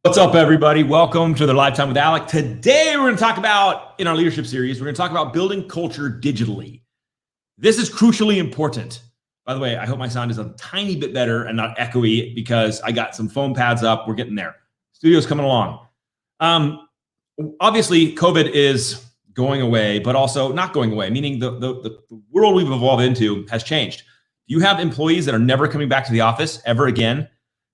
What's up, everybody? Welcome to the LiveTime with Alec. Today, we're going to talk about, in our leadership series, we're going to talk about building culture digitally. This is crucially important. By the way, I hope my sound is a tiny bit better and not echoey because I got some foam pads up. We're getting there. Studio's coming along. Obviously, COVID is going away, but also not going away, meaning the world we've evolved into has changed. You have employees that are never coming back to the office ever again.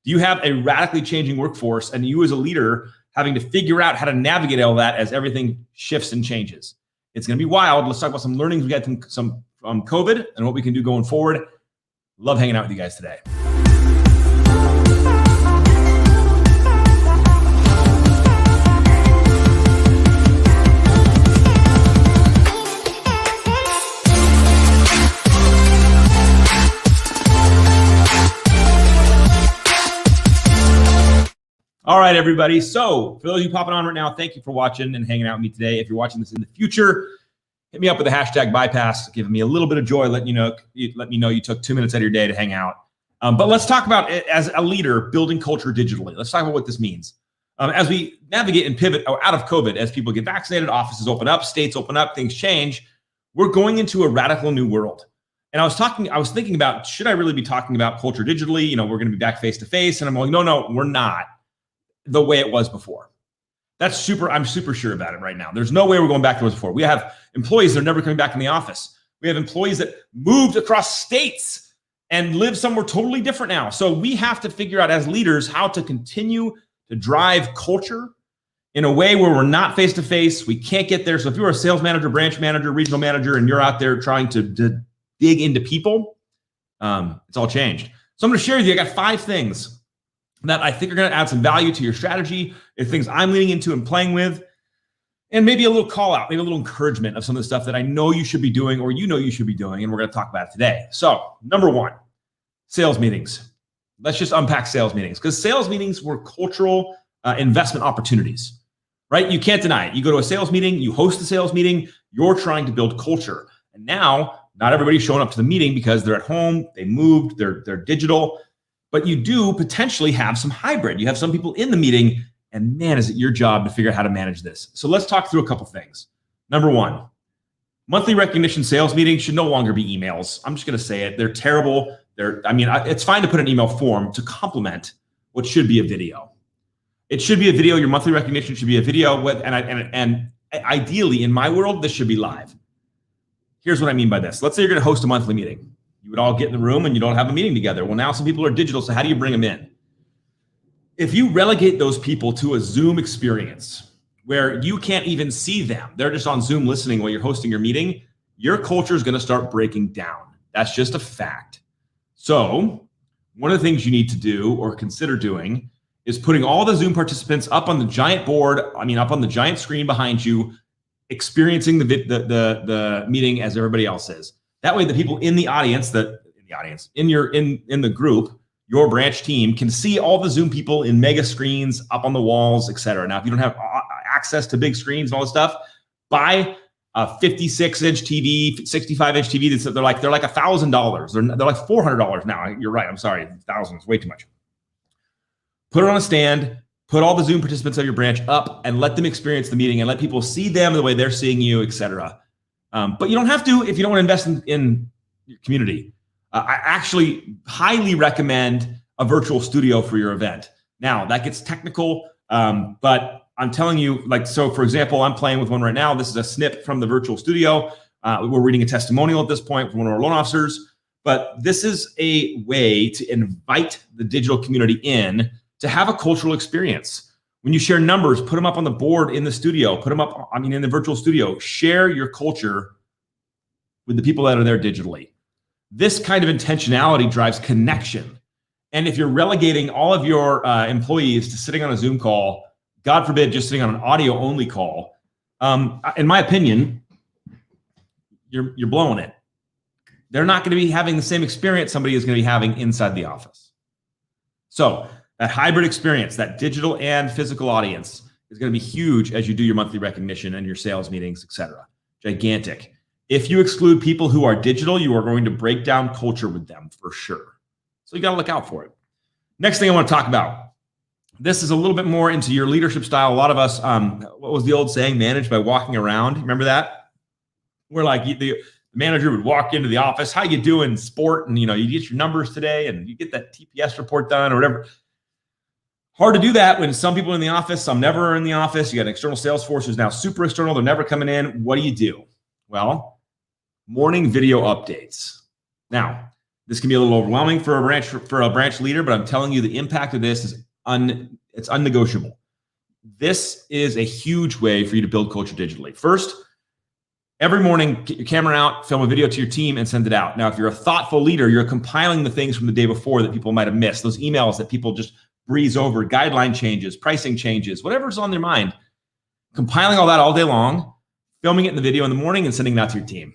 Do you have a radically changing workforce, and you as a leader having to figure out how to navigate all that as everything shifts and changes? It's going to be wild. Let's talk about some learnings we got from COVID and what we can do going forward. Love hanging out with you guys today. All right, everybody. So for those of you popping on right now, thank you for watching and hanging out with me today. If you're watching this in the future, hit me up with the hashtag bypass, giving me a little bit of joy, let me know you took 2 minutes out of your day to hang out. But let's talk about it as a leader, building culture digitally. Let's talk about what this means. As we navigate and pivot out of COVID, as people get vaccinated, offices open up, states open up, things change. We're going into a radical new world. And I was thinking about, should I really be talking about culture digitally? You know, we're going to be back face to face. And I'm like, no, we're not the way it was before. I'm super sure about it right now. There's no way we're going back to what it was before. We have employees that are never coming back in the office. We have employees that moved across states and live somewhere totally different now. So we have to figure out as leaders how to continue to drive culture in a way where we're not face to face. We can't get there. So if you're a sales manager, branch manager, regional manager, and you're out there trying to dig into people, it's all changed. So I'm going to share with you, I got 5 things that I think are going to add some value to your strategy. It's things I'm leaning into and playing with, and maybe a little call out, maybe a little encouragement of some of the stuff that I know you should be doing or you should be doing, and we're going to talk about it today. So number 1, sales meetings. Let's just unpack sales meetings, because sales meetings were cultural investment opportunities, right? You can't deny it. You go to a sales meeting, you host a sales meeting, you're trying to build culture. And now not everybody's showing up to the meeting because they're at home, they moved, they're digital. But you do potentially have some hybrid. You have some people in the meeting, and man, is it your job to figure out how to manage this. So let's talk through a couple things. Number 1, monthly recognition sales meetings should no longer be emails. I'm just going to say it. They're terrible. It's fine to put an email form to complement what should be a video. It should be a video. Your monthly recognition should be a video and ideally, in my world, this should be live. Here's what I mean by this. Let's say you're going to host a monthly meeting. You would all get in the room and you don't have a meeting together. Well, now some people are digital, so how do you bring them in? If you relegate those people to a Zoom experience where you can't even see them, they're just on Zoom listening while you're hosting your meeting, your culture is going to start breaking down. That's just a fact. So one of the things you need to do or consider doing is putting all the Zoom participants up on the giant board, up on the giant screen behind you, experiencing the meeting as everybody else is. That way, the people in the audience, in the group, your branch team can see all the Zoom people in mega screens up on the walls, et cetera. Now, if you don't have access to big screens and all this stuff, buy a 56-inch TV, 65-inch TV. They're like $1,000. They're like $400 now. You're right. I'm sorry. 1,000 is way too much. Put it on a stand. Put all the Zoom participants of your branch up and let them experience the meeting and let people see them the way they're seeing you, et cetera. But you don't have to if you don't want to invest in your community. I actually highly recommend a virtual studio for your event. Now, that gets technical, but I'm telling you, so for example, I'm playing with one right now. This is a snip from the virtual studio. We're reading a testimonial at this point from one of our loan officers, but this is a way to invite the digital community in to have a cultural experience. When you share numbers, put them up on the board in the studio, put them up, in the virtual studio, share your culture with the people that are there digitally. This kind of intentionality drives connection. And if you're relegating all of your employees to sitting on a Zoom call, God forbid, just sitting on an audio only call, in my opinion, you're blowing it. They're not going to be having the same experience somebody is going to be having inside the office. So that hybrid experience, that digital and physical audience is going to be huge as you do your monthly recognition and your sales meetings, et cetera. Gigantic. If you exclude people who are digital, you are going to break down culture with them for sure. So you got to look out for it. Next thing I want to talk about, This is a little bit more into your leadership style. A lot of us, what was the old saying, manage by walking around? Remember that? Where like the manager would walk into the office, how you doing, sport? And you get your numbers today and you get that TPS report done or whatever. Hard to do that when some people are in the office, some never are in the office. You got an external sales force who's now super external. They're never coming in. What do? Well, morning video updates. Now, this can be a little overwhelming for a branch leader, but I'm telling you the impact of this is it's unnegotiable. This is a huge way for you to build culture digitally. First, every morning, get your camera out, film a video to your team, and send it out. Now, if you're a thoughtful leader, you're compiling the things from the day before that people might have missed, those emails that people just breeze over, guideline changes, pricing changes, whatever's on their mind, compiling all that all day long, filming it in the video in the morning, and sending it out to your team.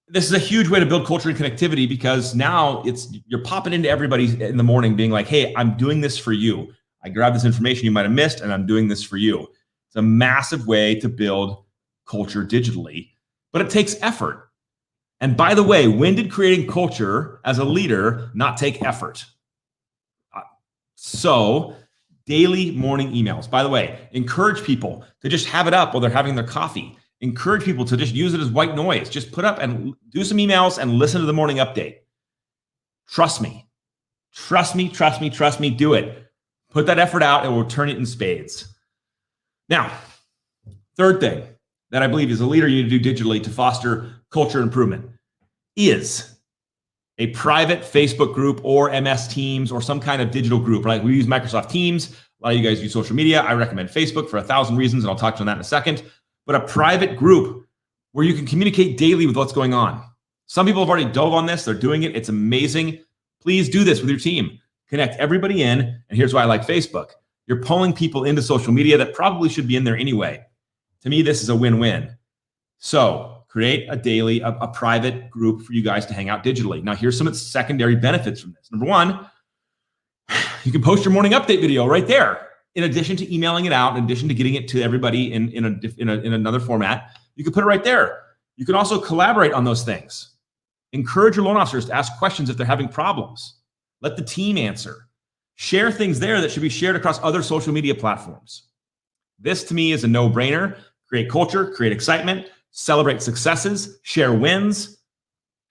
This is a huge way to build culture and connectivity because now you're popping into everybody in the morning being like, hey, I'm doing this for you. I grabbed this information you might have missed and I'm doing this for you. It's a massive way to build culture digitally, but it takes effort. And by the way, when did creating culture as a leader not take effort? So daily morning emails. By the way, encourage people to just have it up while they're having their coffee. Encourage people to just use it as white noise. Just put up and do some emails and listen to the morning update. Trust me. Trust me, trust me, trust me. Do it. Put that effort out and we'll turn it in spades. Now, third thing that I believe as a leader you need to do digitally to foster culture improvement is a private Facebook group or MS Teams or some kind of digital group. Like we use Microsoft Teams. A lot of you guys use social media. I recommend Facebook for 1,000 reasons, and I'll talk to you on that in a second. But a private group where you can communicate daily with what's going on. Some people have already dove on this. They're doing it. It's amazing. Please do this with your team. Connect everybody in. And here's why I like Facebook. You're pulling people into social media that probably should be in there anyway. To me, this is a win-win. So create a private group for you guys to hang out digitally. Now, here's some secondary benefits from this. Number one, you can post your morning update video right there. In addition to emailing it out, in addition to getting it to everybody in another format, you can put it right there. You can also collaborate on those things. Encourage your loan officers to ask questions if they're having problems. Let the team answer. Share things there that should be shared across other social media platforms. This to me is a no-brainer. Create culture, create excitement, celebrate successes, share wins.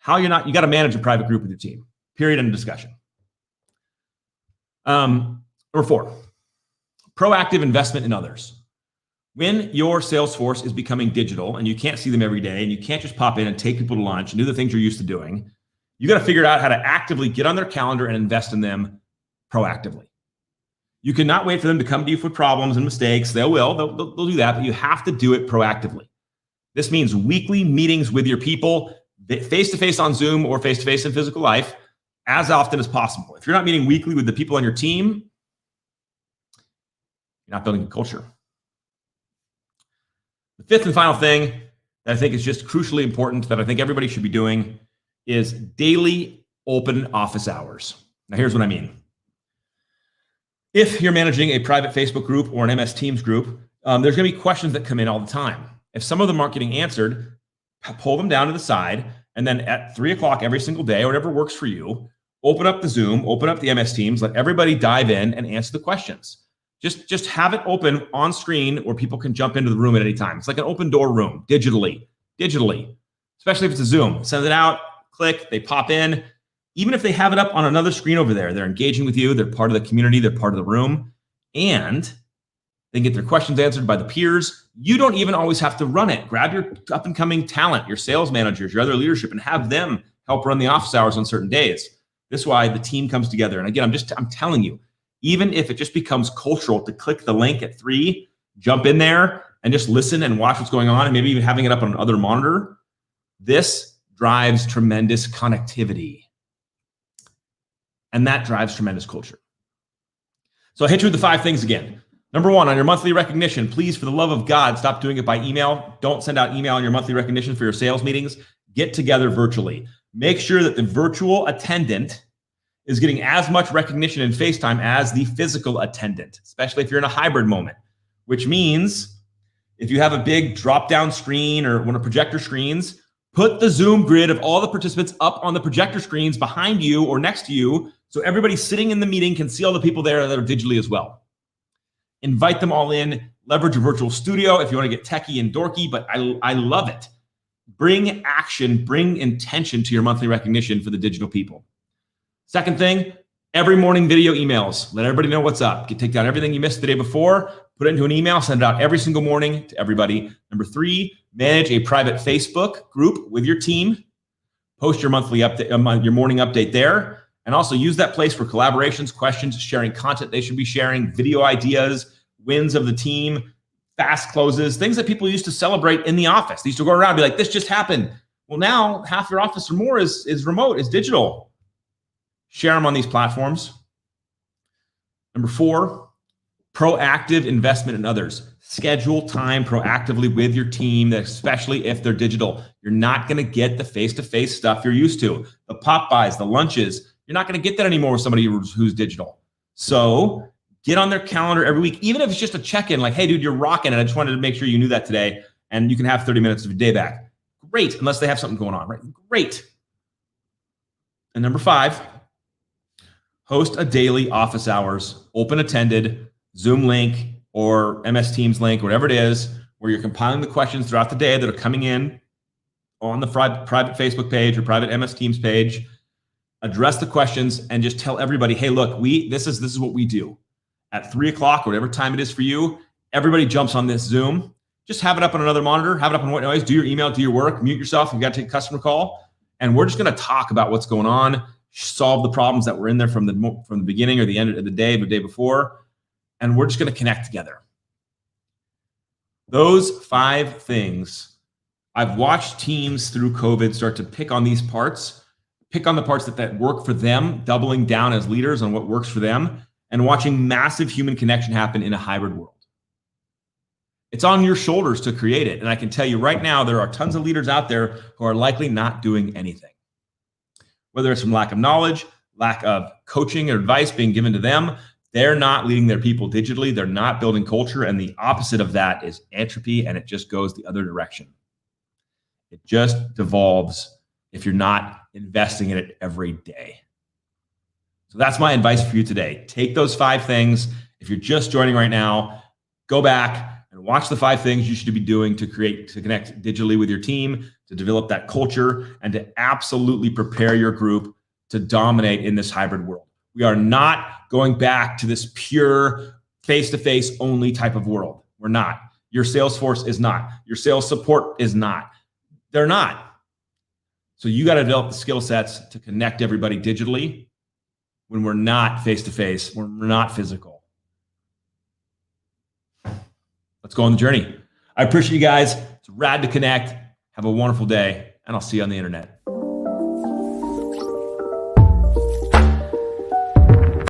You got to manage a private group with your team. Period. End of discussion. Number 4. Proactive investment in others. When your sales force is becoming digital and you can't see them every day and you can't just pop in and take people to lunch and do the things you're used to doing, you got to figure out how to actively get on their calendar and invest in them proactively. You cannot wait for them to come to you for problems and mistakes. They'll do that, but you have to do it proactively. This means weekly meetings with your people, face-to-face on Zoom or face-to-face in physical life, as often as possible. If you're not meeting weekly with the people on your team, not building a culture. The fifth and final thing that I think is just crucially important that I think everybody should be doing is daily open office hours. Now, here's what I mean. If you're managing a private Facebook group or an MS Teams group, there's going to be questions that come in all the time. If some of them aren't getting answered, pull them down to the side, and then at 3 o'clock every single day, or whatever works for you, open up the Zoom, open up the MS Teams, let everybody dive in and answer the questions. Just have it open on screen where people can jump into the room at any time. It's like an open door room, digitally, especially if it's a Zoom. Send it out, click, they pop in. Even if they have it up on another screen over there, they're engaging with you, they're part of the community, they're part of the room, and they can get their questions answered by the peers. You don't even always have to run it. Grab your up-and-coming talent, your sales managers, your other leadership, and have them help run the office hours on certain days. This is why the team comes together. And again, I'm telling you, even if it just becomes cultural to click the link at 3, jump in there and just listen and watch what's going on, and maybe even having it up on another monitor, this drives tremendous connectivity. And that drives tremendous culture. So I hit you with the 5 things again. Number 1, on your monthly recognition, please, for the love of God, stop doing it by email. Don't send out email on your monthly recognition for your sales meetings. Get together virtually. Make sure that the virtual attendant is getting as much recognition in FaceTime as the physical attendant, especially if you're in a hybrid moment, which means if you have a big drop-down screen or one of projector screens, put the Zoom grid of all the participants up on the projector screens behind you or next to you So everybody sitting in the meeting can see all the people there that are digitally as well. Invite them all in, leverage a virtual studio if you want to get techie and dorky, but I love it. Bring action, bring intention to your monthly recognition for the digital people. Second thing, every morning video emails. Let everybody know what's up. Take down everything you missed the day before, put it into an email, send it out every single morning to everybody. Number 3, manage a private Facebook group with your team. Post your monthly update, your morning update there. And also use that place for collaborations, questions, sharing content they should be sharing, video ideas, wins of the team, fast closes, things that people used to celebrate in the office. They used to go around and be like, this just happened. Well, now half your office or more is remote, is digital. Share them on these platforms. Number 4, proactive investment in others. Schedule time proactively with your team, especially if they're digital. You're not going to get the face-to-face stuff you're used to. The pop-bys, the lunches, you're not going to get that anymore with somebody who's digital. So get on their calendar every week, even if it's just a check-in, like, hey, dude, you're rocking it. I just wanted to make sure you knew that today, and you can have 30 minutes of your day back. Great, unless they have something going on, right? Great. And number 5, host a daily office hours, open attended, Zoom link or MS Teams link, whatever it is, where you're compiling the questions throughout the day that are coming in on the private Facebook page or private MS Teams page. Address the questions and just tell everybody, hey, look, this is what we do. At 3 o'clock, or whatever time it is for you, everybody jumps on this Zoom. Just have it up on another monitor, have it up on white noise, do your email, do your work, mute yourself if you got to take a customer call. And we're just going to talk about what's going on, solve the problems that were in there from the beginning or the end of the day before. And we're just going to connect together. Those 5 things, I've watched teams through COVID start to pick on these parts, pick on the parts that work for them, doubling down as leaders on what works for them, and watching massive human connection happen in a hybrid world. It's on your shoulders to create it. And I can tell you right now, there are tons of leaders out there who are likely not doing anything. Whether it's from lack of knowledge, lack of coaching or advice being given to them, they're not leading their people digitally. They're not building culture. And the opposite of that is entropy, and it just goes the other direction. It just devolves if you're not investing in it every day. So that's my advice for you today. Take those 5 things. If you're just joining right now, go back and watch the 5 things you should be doing to connect digitally with your team, to develop that culture, and to absolutely prepare your group to dominate in this hybrid world. We are not going back to this pure face-to-face only type of world. We're not. Your sales force is not. Your sales support is not. They're not. So you got to develop the skill sets to connect everybody digitally when we're not face-to-face, when we're not physical. Let's go on the journey. I appreciate you guys. It's rad to connect. Have a wonderful day, and I'll see you on the internet.